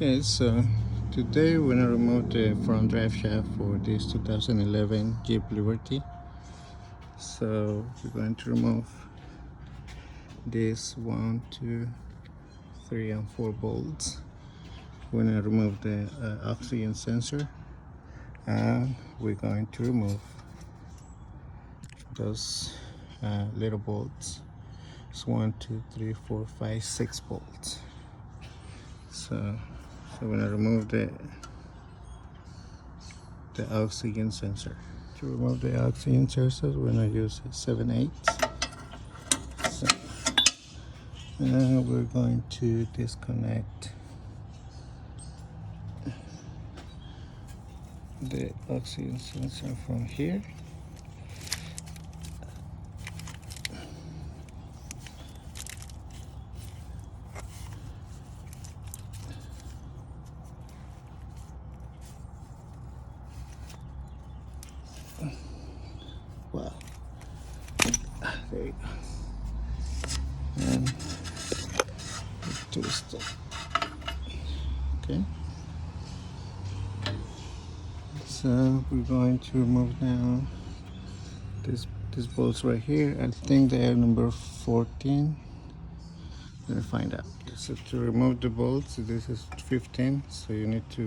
Okay, so today we're gonna remove the front drive shaft for this 2011 Jeep Liberty. So we're going to remove this 1, 2, 3, and 4 bolts. We're gonna remove the oxygen sensor, and we're going to remove those little bolts. It's 1, 2, 3, 4, 5, 6 bolts. So we're gonna remove the oxygen sensor. To remove the oxygen sensor, we're gonna use a 7/8. So, and we're going to disconnect the oxygen sensor from here. Wow. There you go. And twist it. Okay. So we're going to remove now these bolts right here. I think they are number 14. Let me find out. So to remove the bolts, this is 15. So you need to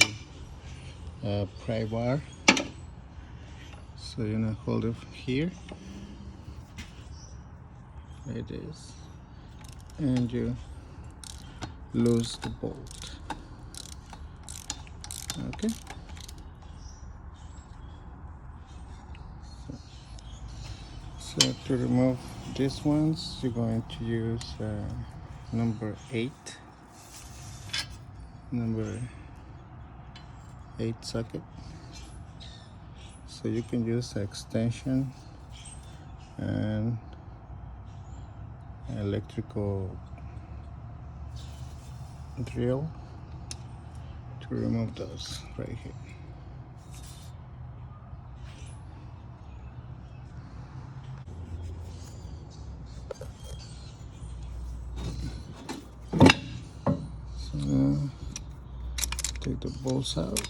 pry bar. So you're gonna hold it here. There it is. And you lose the bolt. Okay. So to remove these ones, you're going to use number 8 socket. So you can use extension and electrical drill to remove those right here. So take the bolts out.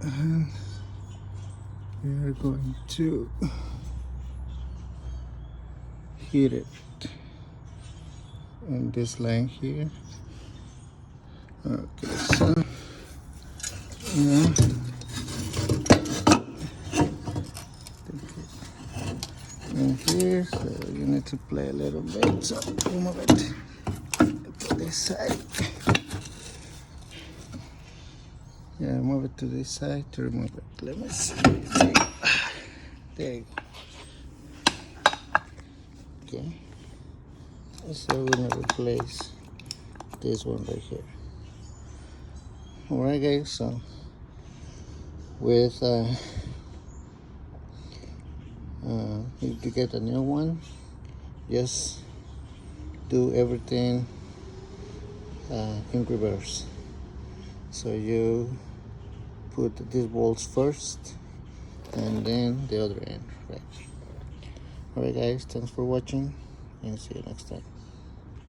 And we are going to hit it in this line here. Okay, so now in here, so you need to play a little bit. So remove it to this side. Yeah, move it to this side to remove it. Let me see. There you go. Okay. So we're gonna replace this one right here. Alright guys, so with if you get a new one, just do everything in reverse. So you put these bolts first and then the other end, right? Alright guys, thanks for watching and see you next time.